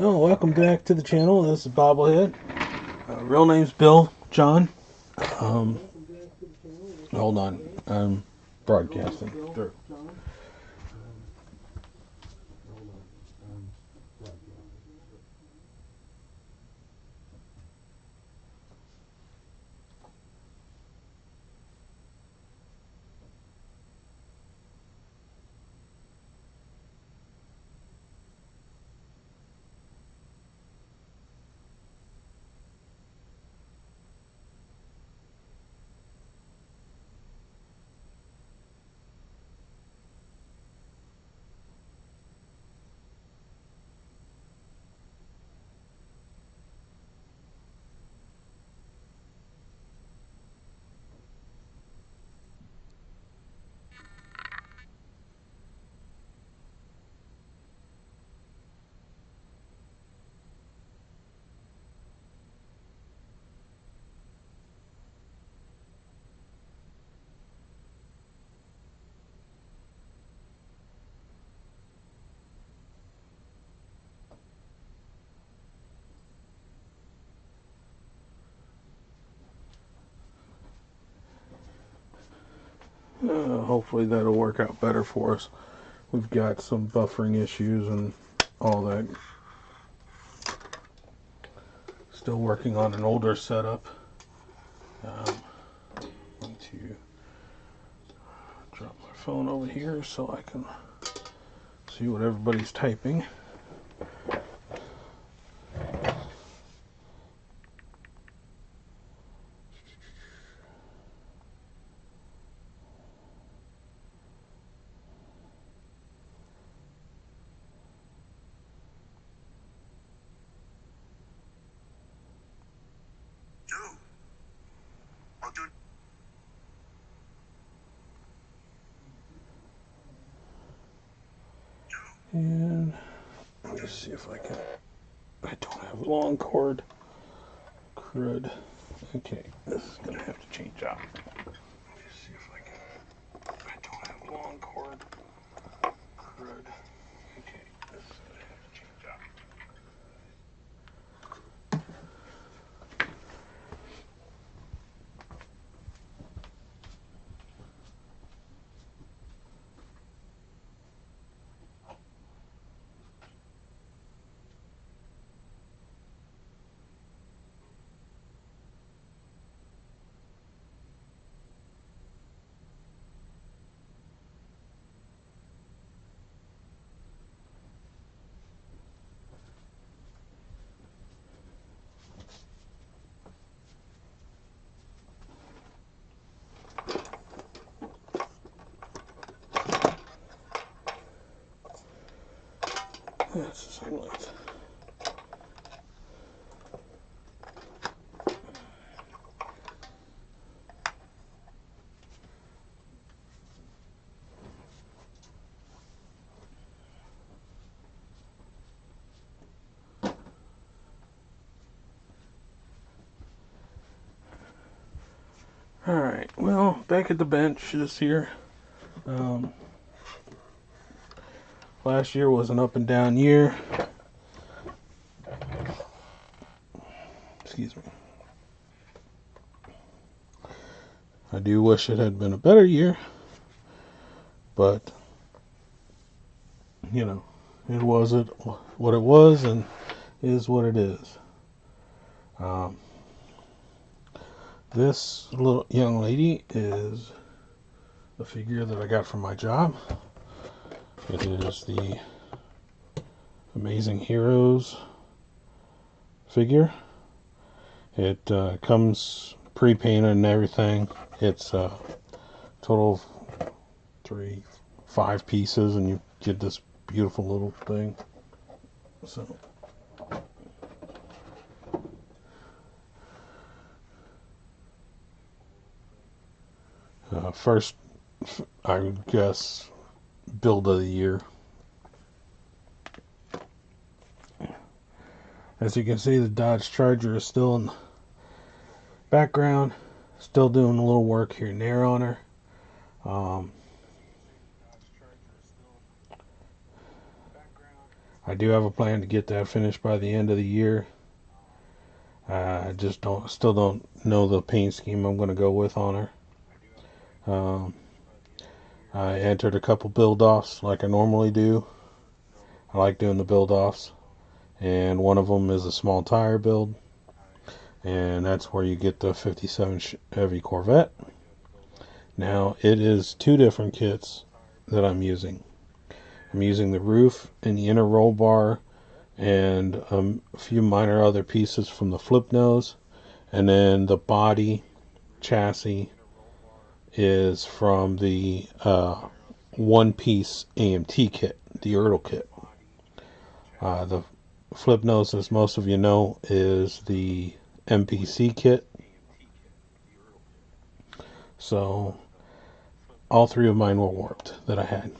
Oh, welcome back to the channel. This is Bobblehead. Real name's Bill John. Um, Hold on. I'm broadcasting through. Hopefully that'll work out better for us. We've got some buffering issues and all that. Still working on an older setup. Going to drop my phone over here so I can see what everybody's typing. And let me see if I can. I don't have a long cord. Crud. Okay, this is gonna have to change out. Let me see if I can. I don't have a long cord. Crud. Okay, this is gonna have to change out. That's the same length. Alright, well, back at the bench this year. Last year was an up and down year. Excuse me. I do wish it had been a better year, but, you know, it wasn't what it was and is what it is. This little young lady is a figure that I got from my job. It is the Amazing Heroes figure. It comes pre-painted and everything. It's a total of 5 pieces, and you get this beautiful little thing. So first, I would guess, build of the year. As you can see, the Dodge Charger is still in the background, still doing a little work here and there on her. I do have a plan to get that finished by the end of the year. I just still don't know the paint scheme I'm going to go with on her. I entered a couple build-offs like I normally do. I like doing the build-offs, and one of them is a small tire build, and that's where you get the 57 Chevy Corvette. Now, it is two different kits that I'm using. I'm using the roof and the inner roll bar and a few minor other pieces from the flip nose, and then the body chassis is from the one-piece AMT kit, the Ertl kit. The flip nose, as most of you know, is the MPC kit. So all three of mine were warped that I had,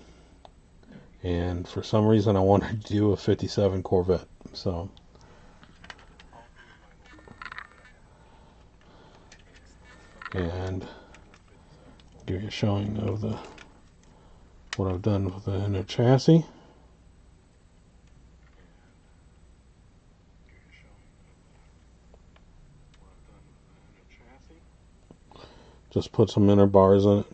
and for some reason I wanted to do a 57 Corvette. So and give you a showing of what I've done with the inner chassis. Just put some inner bars in it.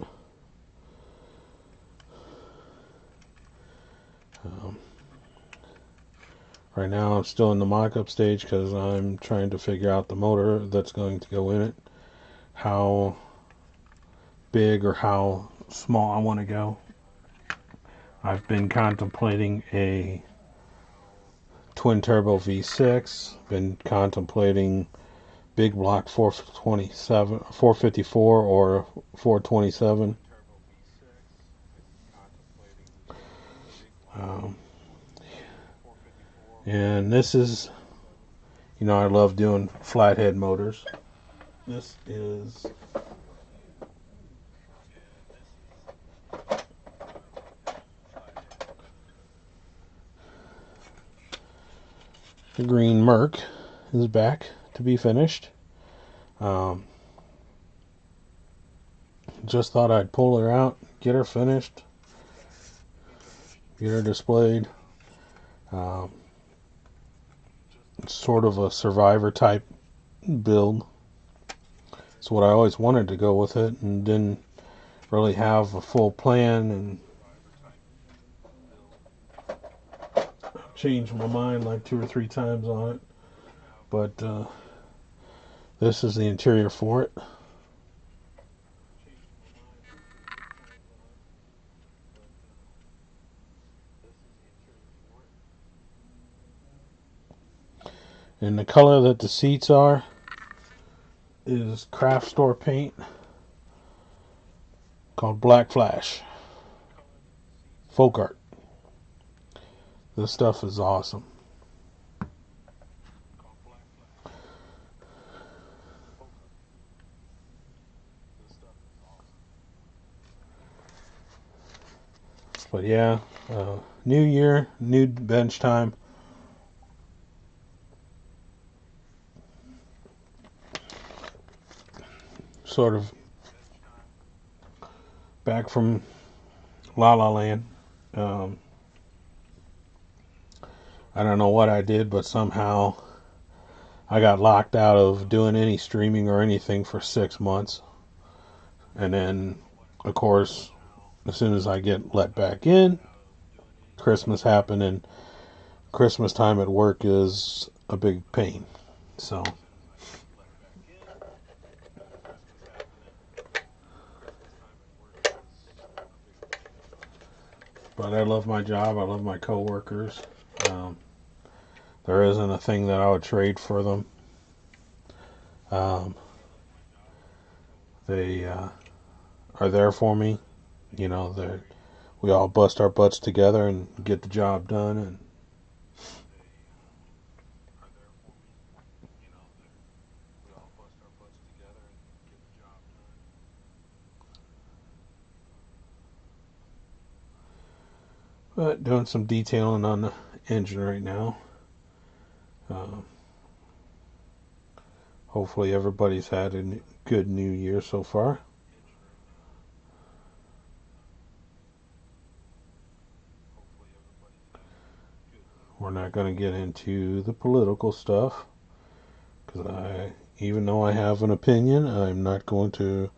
Right now I'm still in the mock-up stage because I'm trying to figure out the motor that's going to go in it, how big or how small I want to go. I've been contemplating a twin turbo V6, been contemplating big block 427, 454 or 427. And this is, I love doing flathead motors. This is the green Merc is back to be finished. Just thought I'd pull her out, get her finished, get her displayed. It's sort of a survivor type build. It's what I always wanted to go with it, and didn't really have a full plan, and changed my mind like 2 or 3 times on it. But this is the interior for it. And the color that the seats are is craft store paint called Black Flash. Folk art. This stuff is awesome. But yeah, new year, new bench time. Sort of back from La La Land. I don't know what I did, but somehow I got locked out of doing any streaming or anything for 6 months. And then, of course, as soon as I get let back in, Christmas happened, and Christmas time at work is a big pain. So but I love my job. I love my coworkers. There isn't a thing that I would trade for them. They are there for me. We all bust our butts together and get the job done. And but doing some detailing on the engine right now. Hopefully everybody's had a good new year so far. We're not going to get into the political stuff, because even though I have an opinion, I'm not going to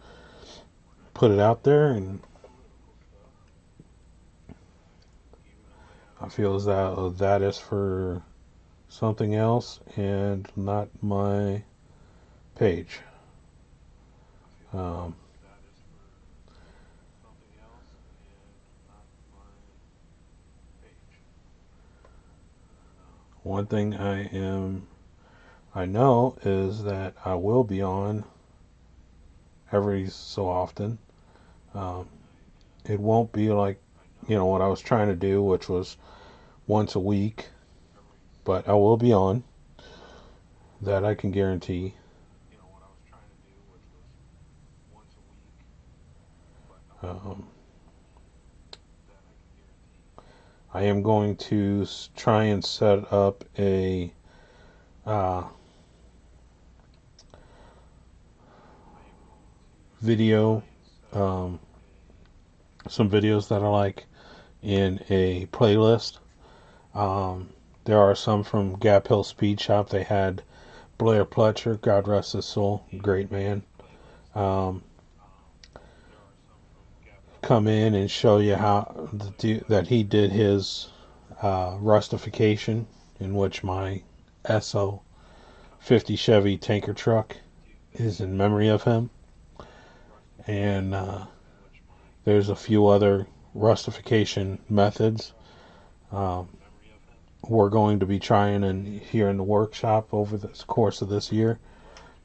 put it out there, and I feel as though that is for something else and not my page. Um, One thing I know is that I will be on every so often. Um, it won't be like, what I was trying to do, which was once a week, but I will be on. That I can guarantee. Um, I am going to try and set up a video, um, some videos that I like in a playlist. There are some from Gap Hill Speed Shop. They had Blair Pletcher, God rest his soul, great man, um, come in and show you how that he did his rustification, in which my SO 50 Chevy tanker truck is in memory of him. And there's a few other rustification methods we're going to be trying here in the workshop over the course of this year.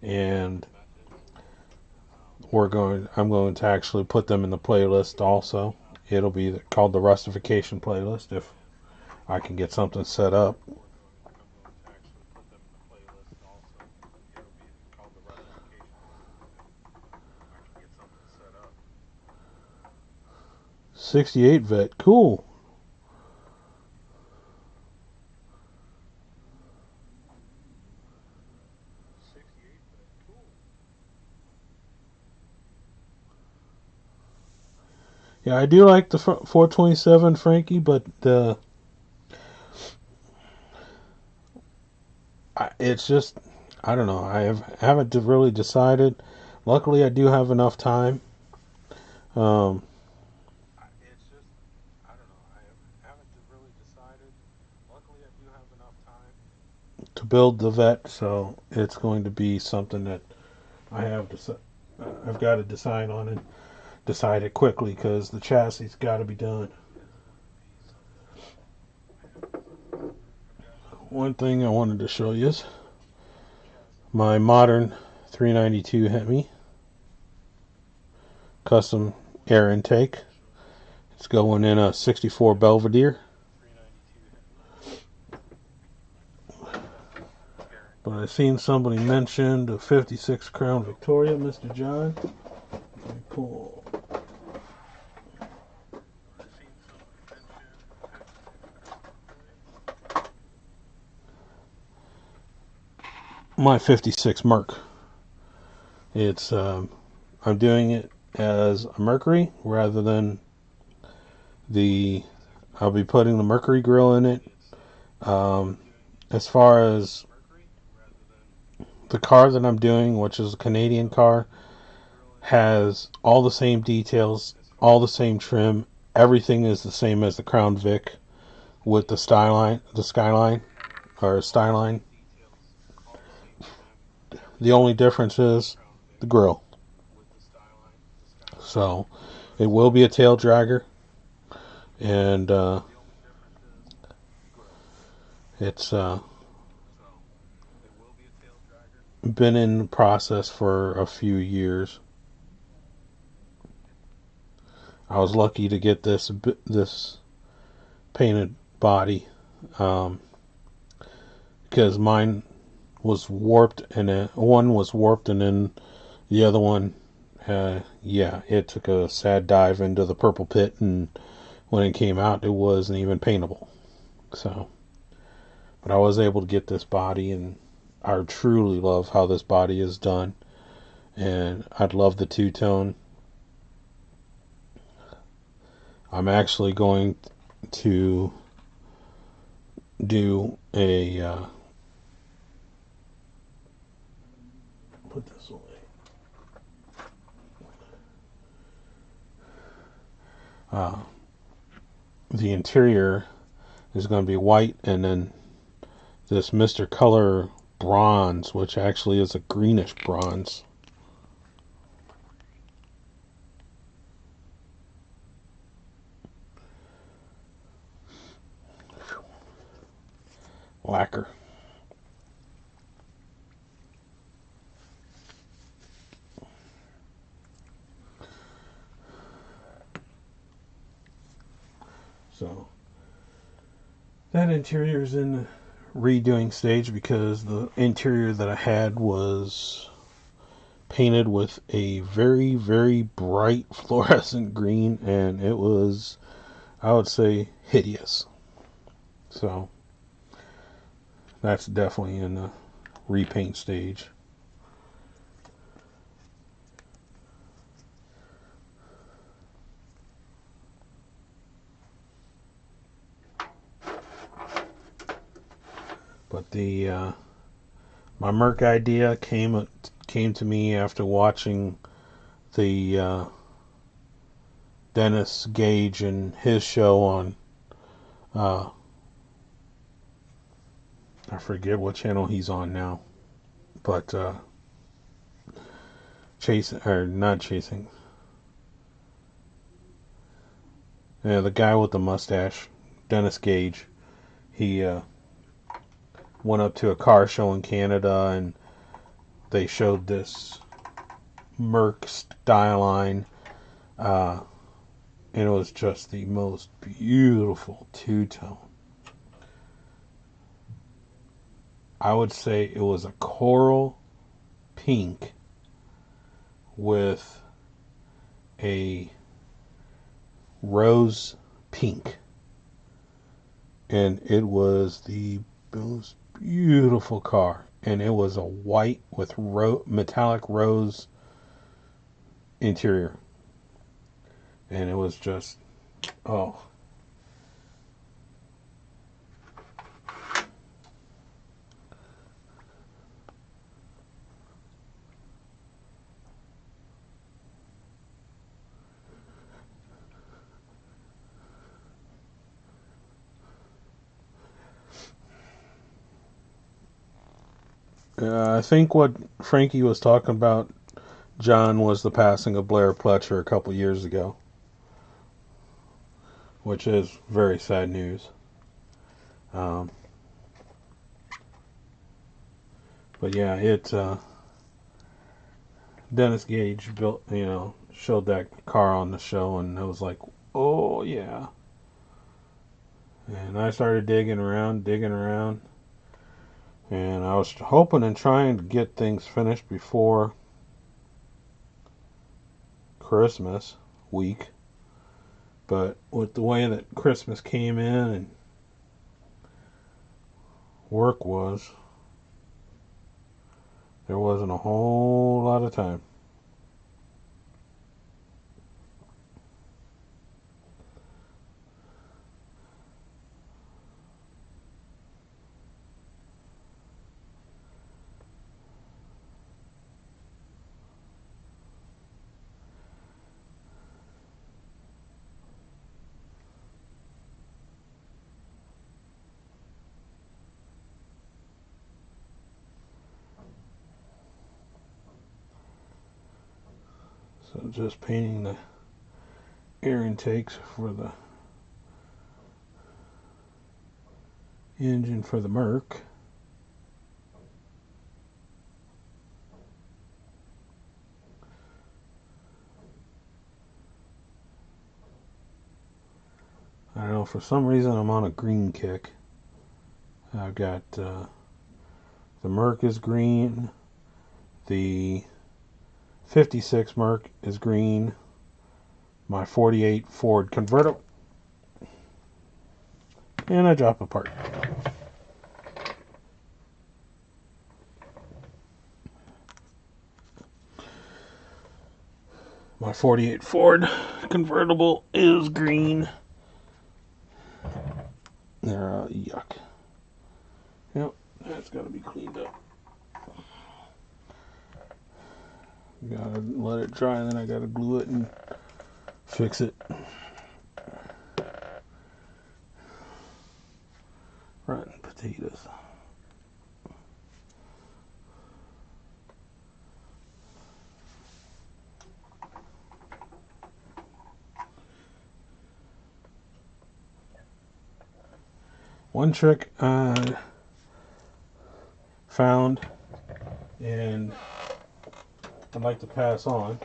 And I'm going to actually put them in the playlist also. It'll be called the rustification playlist if I can get something set up. 68 vet, cool. Yeah, I do like the 427 Frankie, but it's just, I don't know. Haven't really decided. Luckily, I do have enough time. Um, to build the vet, so it's going to be something that I've got to decide on and decide it quickly, because the chassis's got to be done. One thing I wanted to show you is my modern 392 Hemi custom air intake. It's going in a 64 Belvedere. But I've seen somebody mention the 56 Crown Victoria, Mr. John. Let me pull. My 56 Merc. It's I'm doing it as a Mercury rather than I'll be putting the Mercury grill in it. As far as the car that I'm doing, which is a Canadian car, has all the same details, all the same trim. Everything is the same as the Crown Vic with the Skyline. The only difference is the grill. So it will be a tail dragger, and it's been in the process for a few years. I was lucky to get this painted body, because mine was warped, and one was warped, and then the other one, it took a sad dive into the purple pit, and when it came out, it wasn't even paintable. So, but I was able to get this body, and I truly love how this body is done, and I'd love the two-tone. I'm actually going to do a put this away. The interior is going to be white, and then this Mr. Color bronze, which actually is a greenish bronze. Lacquer. So that interior is in the redoing stage because the interior that I had was painted with a very, very bright fluorescent green, and it was, I would say, hideous. So that's definitely in the repaint stage. But my Merc idea came to me after watching the Dennis Gage and his show on I forget what channel he's on now, but not chasing. Yeah, the guy with the mustache, Dennis Gage. He went up to a car show in Canada, and they showed this Merc Styline, and it was just the most beautiful two-tone. I would say it was a coral pink with a rose pink, and it was the most beautiful car, and it was a white with metallic rose interior, and it was just, oh. I think what Frankie was talking about, John, was the passing of Blair Pletcher a couple years ago, which is very sad news. But yeah, Dennis Gage showed that car on the show, and I was like, oh yeah. And I started digging around, and I was hoping and trying to get things finished before Christmas week. But with the way that Christmas came in and work was, there wasn't a whole lot of time. So just painting the air intakes for the engine for the Merc. I don't know, for some reason I'm on a green kick. I've got the Merc is green, the 56 Merc is green, my 48 Ford convertible, and I drop a part. My 48 Ford convertible is green. Yuck. Yep, that's got to be cleaned up. Gotta let it dry, and then I gotta glue it and fix it. Rotten potatoes. One trick I found and I'd like to pass on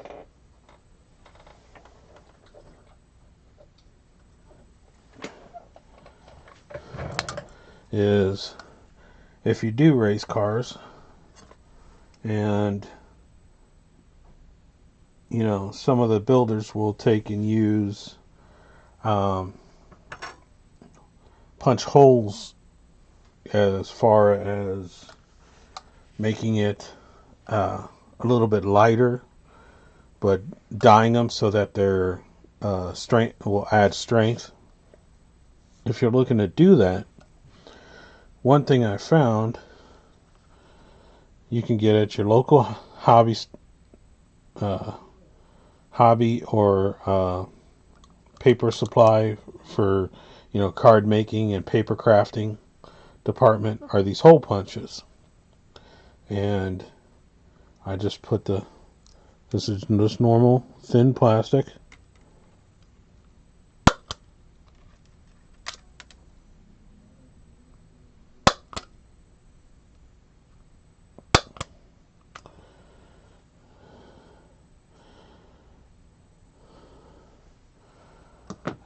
is if you do race cars and you know some of the builders will take and use punch holes as far as making it a little bit lighter, but dyeing them so that their strength will add strength. If you're looking to do that, one thing I found you can get at your local hobby or paper supply for card making and paper crafting department are these hole punches. And I just put this is just normal thin plastic.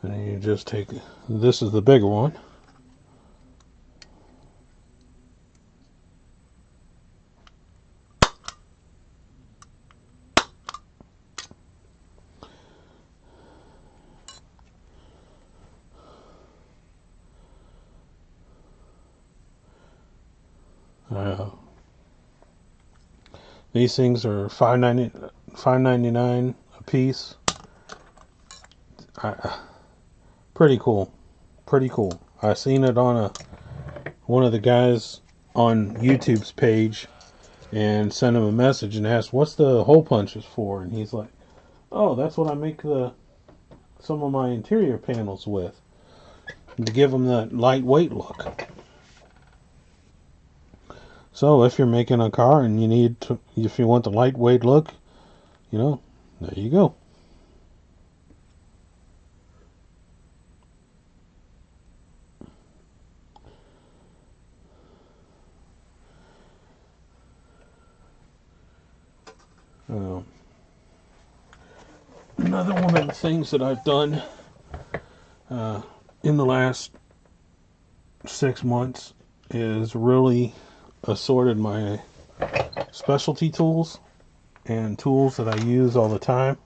And you just take, this is the bigger one. These things are $5.99 a piece. Pretty cool. I seen it on one of the guys on YouTube's page and sent him a message and asked, "What's the hole punches for?" And he's like, "Oh, that's what I make some of my interior panels with, to give them that lightweight look." So if you're making a car and if you want the lightweight look, there you go. Another one of the things that I've done in the last 6 months is really assorted my specialty tools and tools that I use all the time.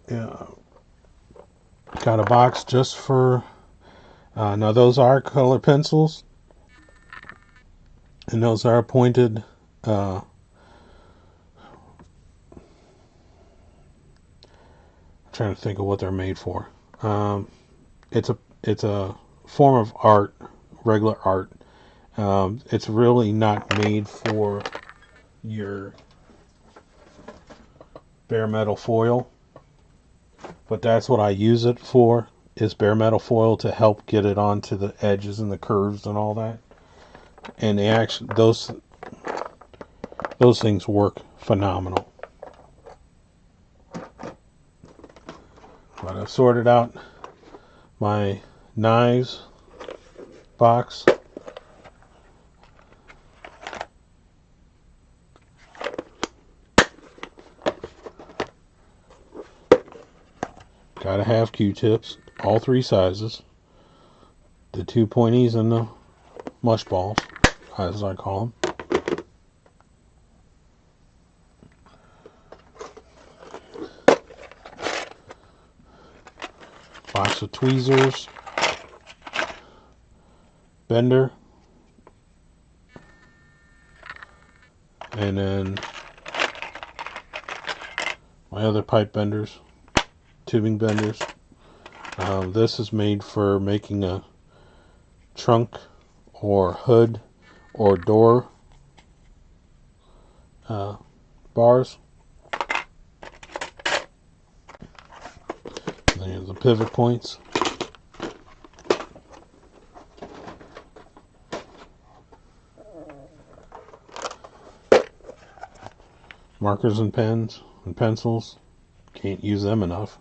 Got a box just for now those are color pencils and those are pointed trying to think of what they're made for. It's a form of art, regular art. It's really not made for your bare metal foil, but that's what I use it for, is bare metal foil, to help get it onto the edges and the curves and all that. And those things work phenomenal. But I've sorted out my knives box. Gotta have Q-tips, all 3 sizes. The 2 pointies and the mush balls, as I call them. Box of tweezers, bender, and then my other pipe benders, tubing benders. This is made for making a trunk or hood or door bars. There's the pivot points. Markers and pens and pencils. Can't use them enough.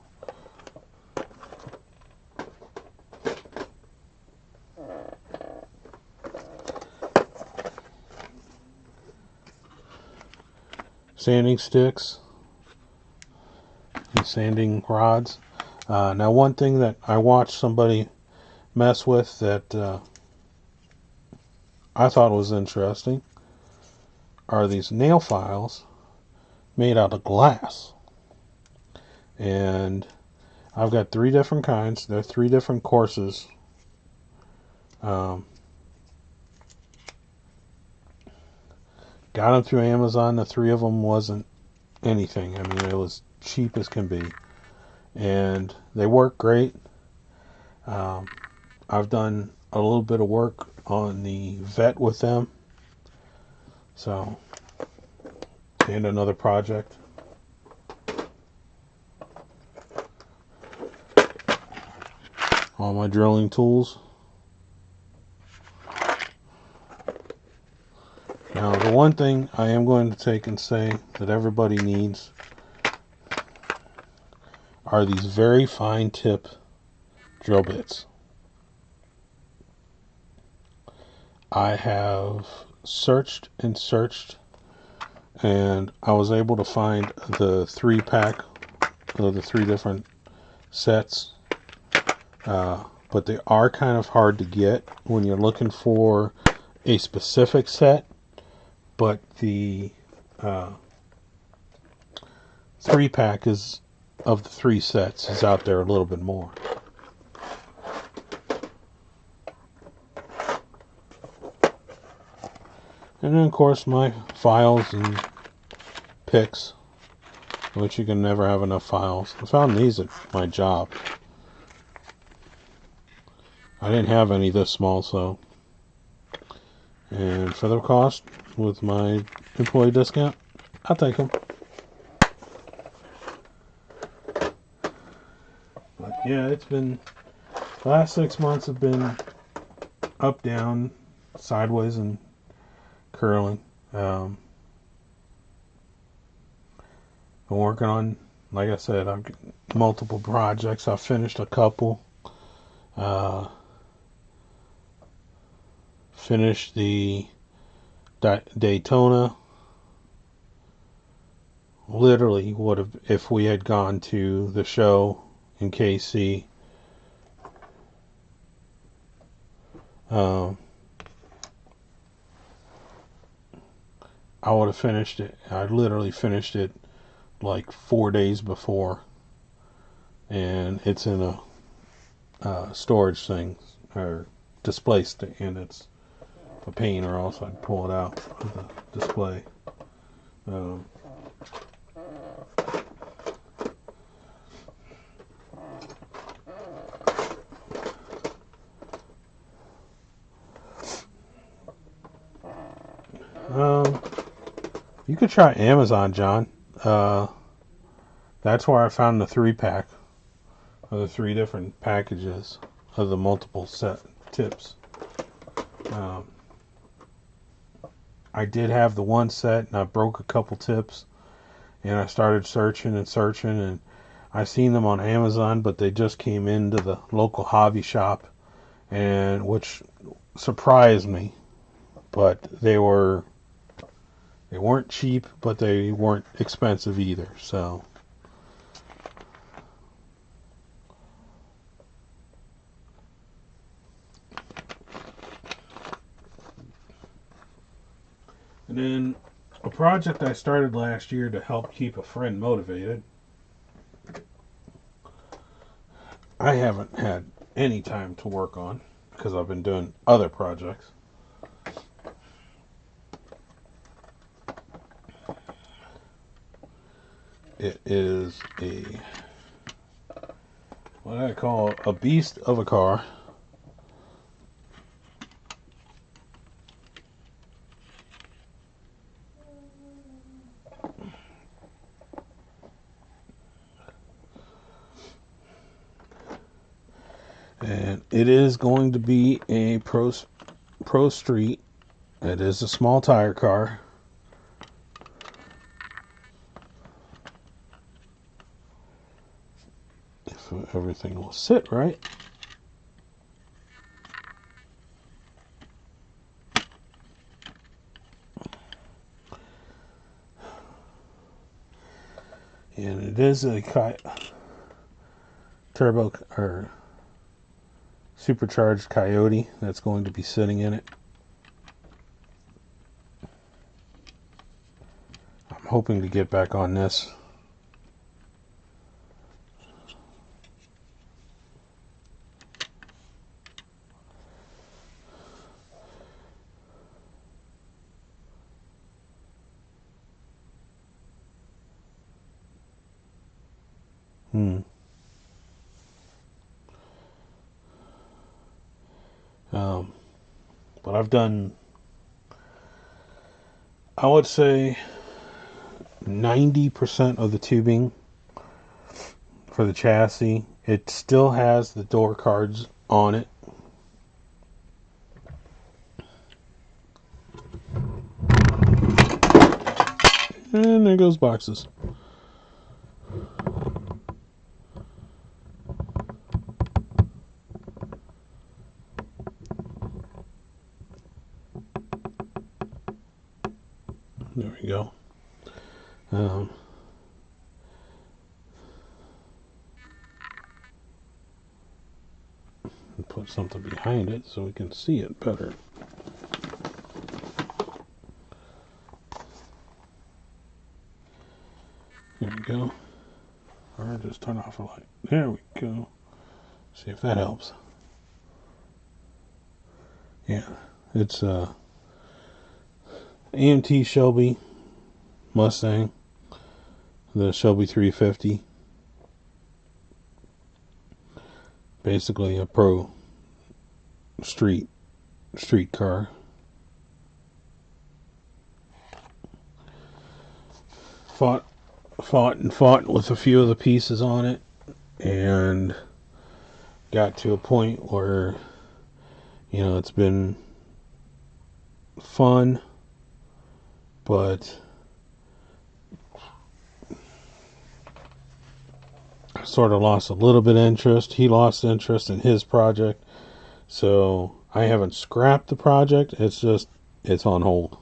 Sanding sticks and sanding rods. Now, one thing that I watched somebody mess with that I thought was interesting are these nail files made out of glass. And I've got 3 different kinds. They're 3 different courses. Got them through Amazon. The 3 of them wasn't anything. I mean, it was cheap as can be. And they work great. I've done a little bit of work on the vet with them. So, and another project. All my drilling tools. Now, the one thing I am going to take and say that everybody needs are these very fine tip drill bits. I have searched and searched, and I was able to find the 3-pack of the 3 different sets. But they are kind of hard to get when you're looking for a specific set. But the 3-pack is of the 3 sets is out there a little bit more. And then, of course, my files and picks, which you can never have enough files. I found these at my job. I didn't have any this small, so. And for the cost, with my employee discount, I'll take them. But yeah, it's been, the last 6 months have been up, down, sideways, and curling. I'm working on, like I said, I've got multiple projects. I've finished a couple. Finished the Daytona. Literally would have, if we had gone to the show in KC. I would have finished it. I literally finished it like 4 days before, and it's in a storage thing or display and it's a pain, or else I'd pull it out of the display. You could try Amazon, John. That's where I found the 3-pack of the 3 different packages of the multiple set tips. I did have the 1 set, and I broke a couple tips, and I started searching and searching, and I seen them on Amazon, but they just came into the local hobby shop, and which surprised me. But they weren't cheap, but they weren't expensive either. So and then a project I started last year to help keep a friend motivated. I haven't had any time to work on because I've been doing other projects. It is what I call a beast of a car. And it is going to be a Pro Street. It is a small tire car. If everything will sit right. And it is a turbo or supercharged Coyote that's going to be sitting in it. I'm hoping to get back on this. But I've done, I would say, 90% of the tubing for the chassis. It still has the door cards on it. And there goes boxes. There we go. Put something behind it so we can see it better. There we go. Or just turn off a light. There we go. See if that helps. Yeah, it's AMT Shelby Mustang, the Shelby 350. Basically a pro street car. Fought with a few of the pieces on it, and got to a point where, you know, it's been fun, but I sort of lost a little bit of interest. He lost interest in his project, so I haven't scrapped the project. It's just, it's on hold.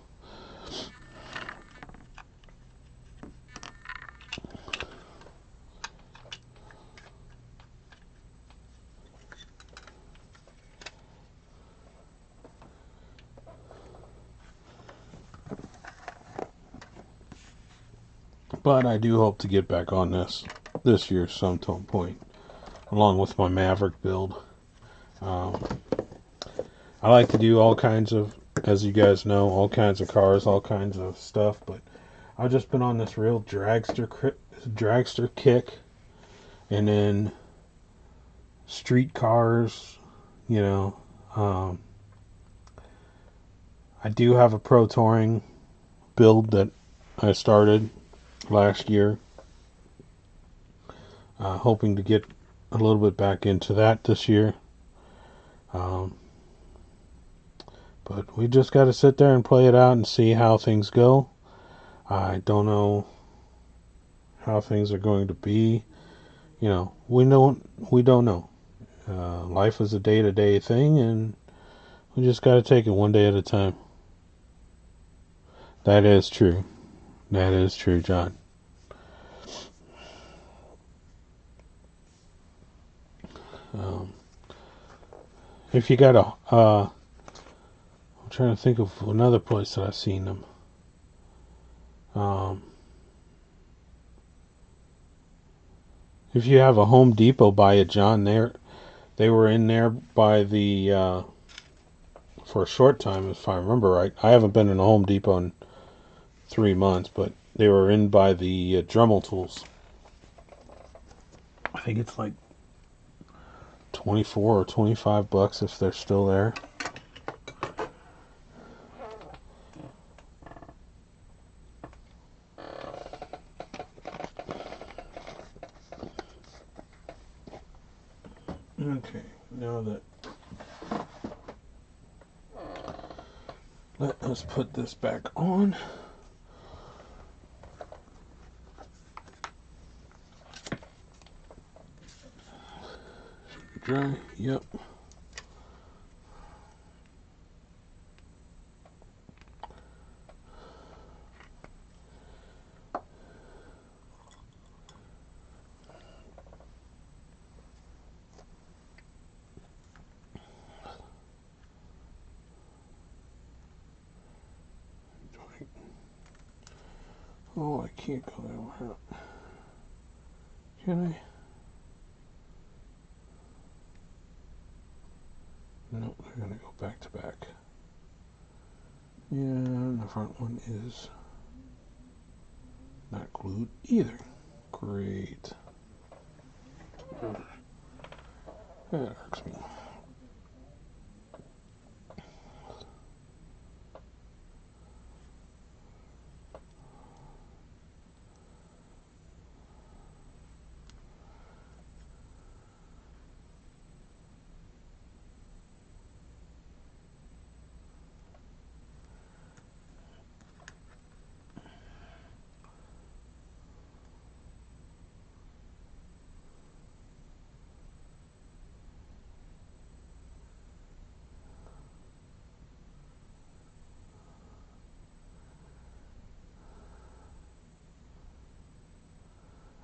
But I do hope to get back on this year some point, along with my Maverick build. I like to do all kinds of, as you guys know, all kinds of cars, all kinds of stuff, but I've just been on this real dragster kick, and then street cars, you know. I do have a pro touring build that I started last year, hoping to get a little bit back into that this year. But we just got to sit there and play it out and see how things go. I don't know how things are going to be. You know, we don't know. Life is a day-to-day thing, and we just got to take it one day at a time. That is true. That is true, John. If you got I'm trying to think of another place that I've seen them. If you have a Home Depot by it, John, they were in there by the for a short time, if I remember right. I haven't been in a Home Depot in 3 months, but they were in by the Dremel tools. I think it's like 24 or 25 bucks if they're still there. Okay, Now that, let us put this back on. Dry, yep. Oh, I can't go that route. Can I? No, I'm gonna go back to back. And the front one is not glued either. Great. That irks me.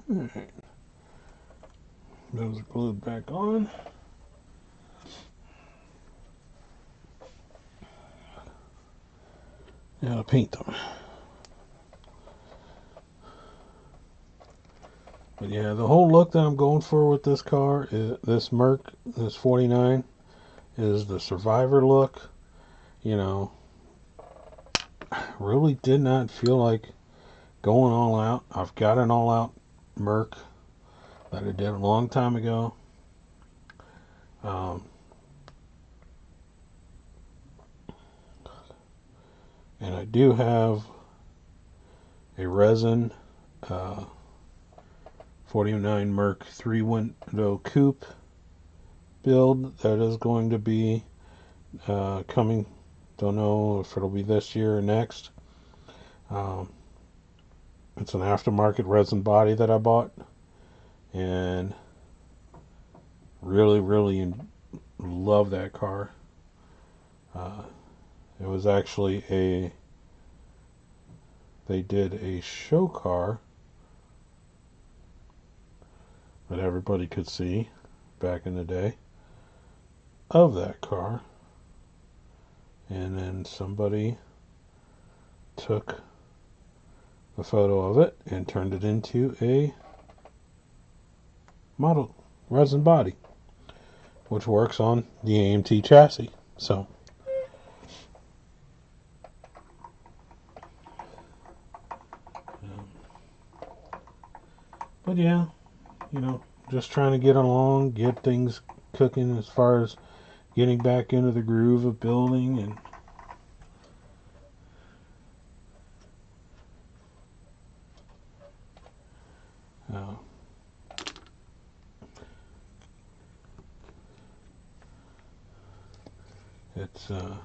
Alright. Those are glued back on. Now to paint them. But yeah, the whole look that I'm going for with this car, is this Merc, this 49, is the Survivor look. You know, I really did not feel like going all out. I've got an all out Merc that I did a long time ago. And I do have a resin 49 Merc 3-window coupe build that is going to be coming. Don't know if it'll be this year or next. It's an aftermarket resin body that I bought, and really love that car. It was actually they did a show car that everybody could see back in the day of that car, and then somebody took a photo of it and turned it into a model resin body, which works on the AMT chassis. So but yeah, you know, just trying to get along, get things cooking as far as getting back into the groove of building. And it's I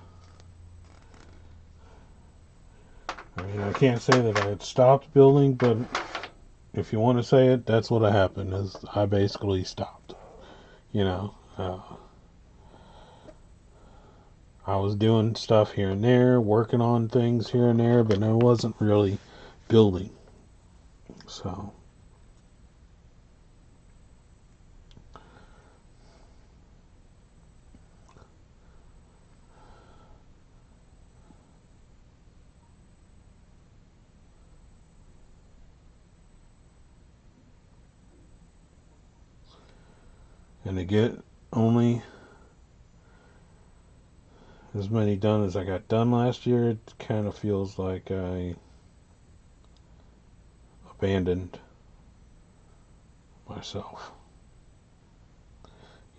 mean, I can't say that I had stopped building, but if you want to say it, that's what happened, is I basically stopped. You know, I was doing stuff here and there, working on things here and there, but I wasn't really building. So and to get only as many done as I got done last year, it kind of feels like I abandoned myself.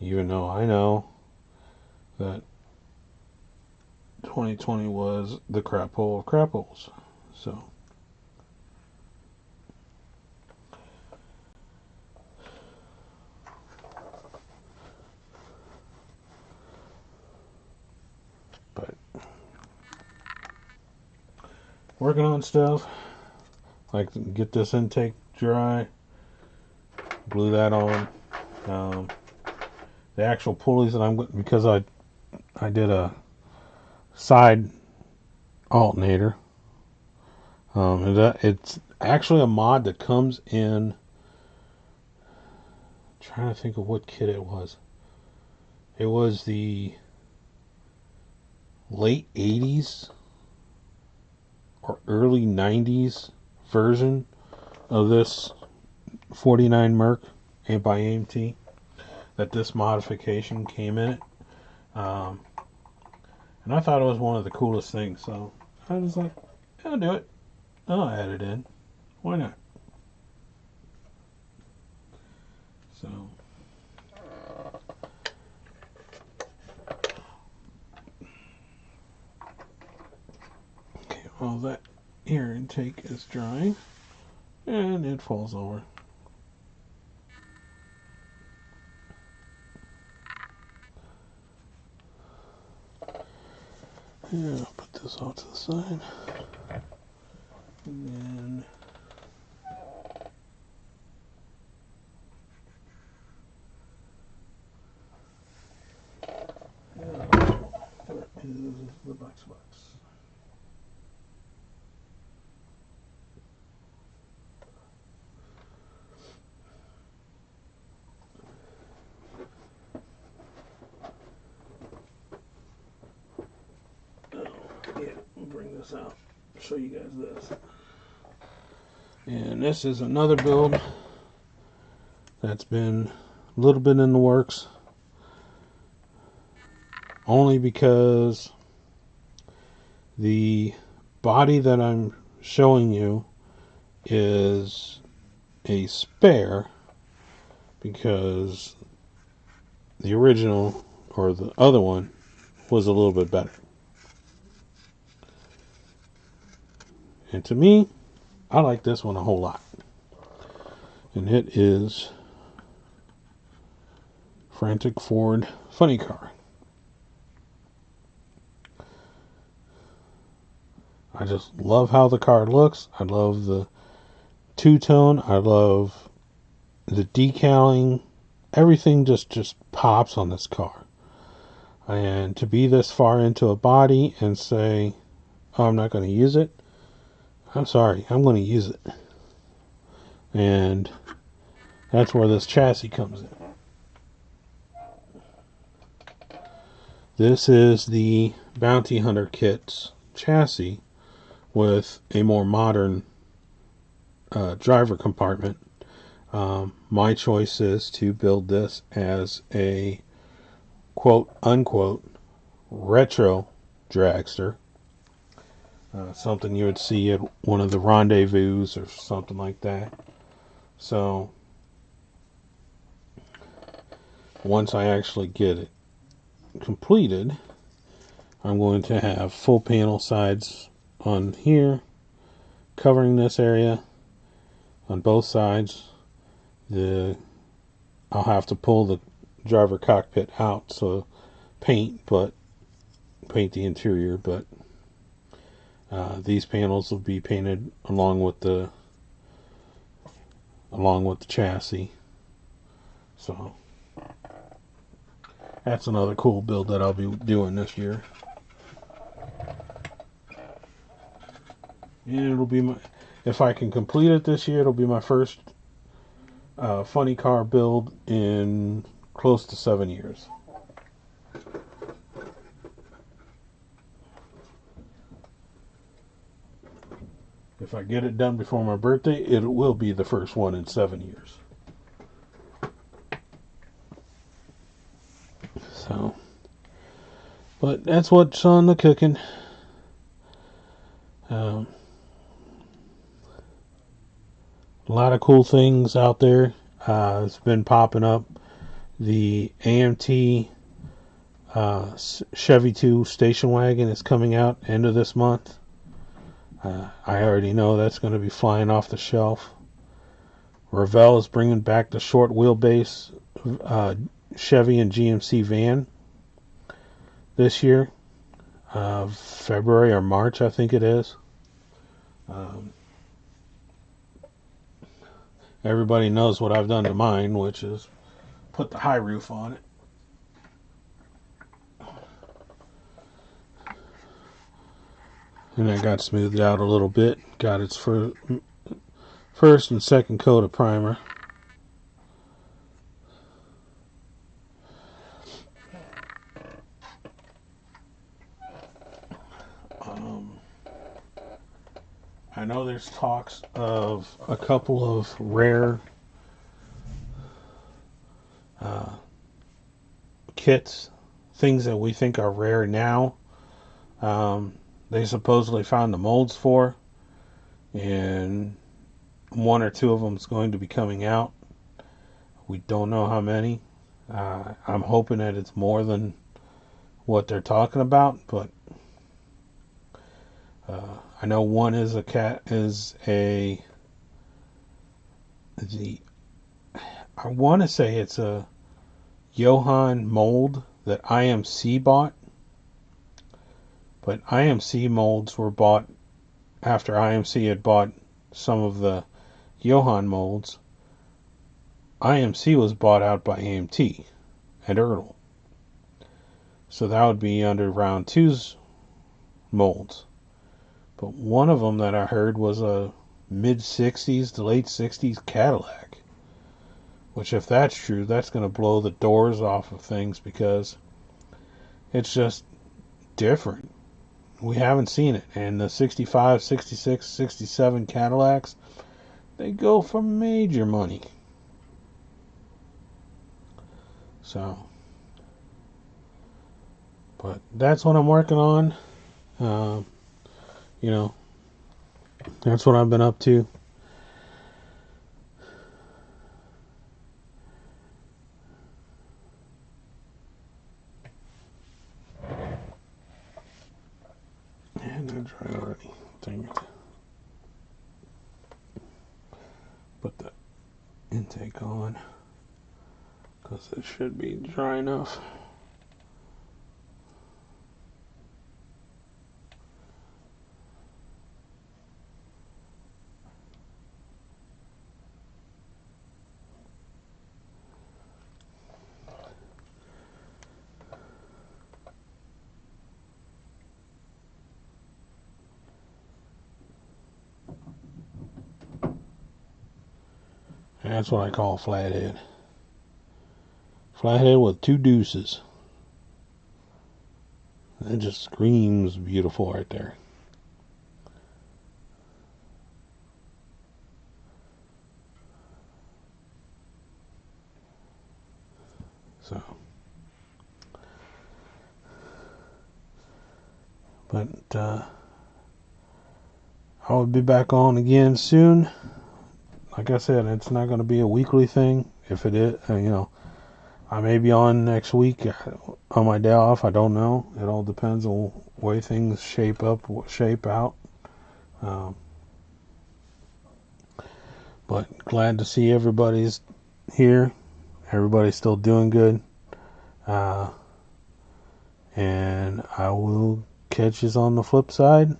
Even though I know that 2020 was the crap hole of crap holes. So working on stuff. Like, get this intake dry. Glue that on. The actual pulleys that I'm, because I did a side alternator. It's actually a mod that comes in. I'm trying to think of what kit it was. It was the late 80s or early 90s version of this 49 Merc by AMT that this modification came in it. And I thought it was one of the coolest things, so I was like, I'll do it. I'll add it in. Why not? So, okay, well, that air intake is drying, and it falls over. Yeah, I'll put this off to the side. And then there is the black spots. Bring this out, show you guys this. And this is another build that's been a little bit in the works, only because the body that I'm showing you is a spare, because the original, or the other one, was a little bit better. And to me, I like this one a whole lot. And it is Frantic Ford Funny Car. I just love how the car looks. I love the two-tone. I love the decaling. Everything just pops on this car. And to be this far into a body and say, oh, I'm not going to use it. I'm sorry, I'm going to use it. And that's where this chassis comes in. This is the Bounty Hunter Kit's chassis with a more modern driver compartment. My choice is to build this as a quote unquote retro dragster. Something you would see at one of the rendezvous or something like that. So once I actually get it completed, I'm going to have full panel sides on here, covering this area on both sides. I'll have to pull the driver cockpit out, so paint the interior, but these panels will be painted along with the chassis. So that's another cool build that I'll be doing this year. And it'll be if I can complete it this year, it'll be my first funny car build in close to 7 years. If I get it done before my birthday, it will be the first one in 7 years. So, but that's what's on the cooking. A lot of cool things out there. It's been popping up. The AMT Chevy 2 station wagon is coming out end of this month. I already know that's going to be flying off the shelf. Revell is bringing back the short wheelbase Chevy and GMC van this year. February or March, I think it is. Um, everybody knows what I've done to mine, which is put the high roof on it. And that got smoothed out a little bit. Got its first and second coat of primer. I know there's talks of a couple of rare kits, things that we think are rare now. They supposedly found the molds for, and one or two of them is going to be coming out. We don't know how many. I'm hoping that it's more than what they're talking about, but I know one is I want to say it's a Johann mold that IMC bought, but IMC molds were bought after IMC had bought some of the Johann molds. IMC was bought out by AMT and Ertl, so that would be under round two's molds. But one of them that I heard was a mid-60s to late 60s Cadillac, which, if that's true, that's going to blow the doors off of things, because it's just different. We haven't seen it. And the 65, 66, 67 Cadillacs, they go for major money. So, but that's what I'm working on. You know, that's what I've been up to. And I dried already. Dang it. Put the intake on, because it should be dry enough. That's what I call flathead. Flathead with two deuces. It just screams beautiful right there. So, but I'll be back on again soon. Like I said, it's not going to be a weekly thing. If it is, I may be on next week on my day off. I don't know. It all depends on the way things shape out. But glad to see everybody's here. Everybody's still doing good. And I will catch you on the flip side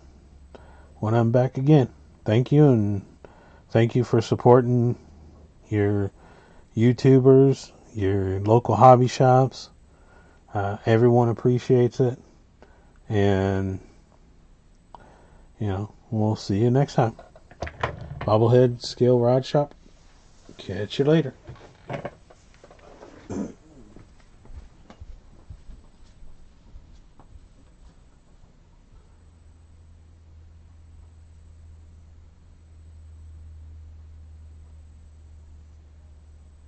when I'm back again. Thank you, and thank you for supporting your YouTubers, your local hobby shops. Everyone appreciates it. And, we'll see you next time. Bobblehead Scale Rod Shop. Catch you later.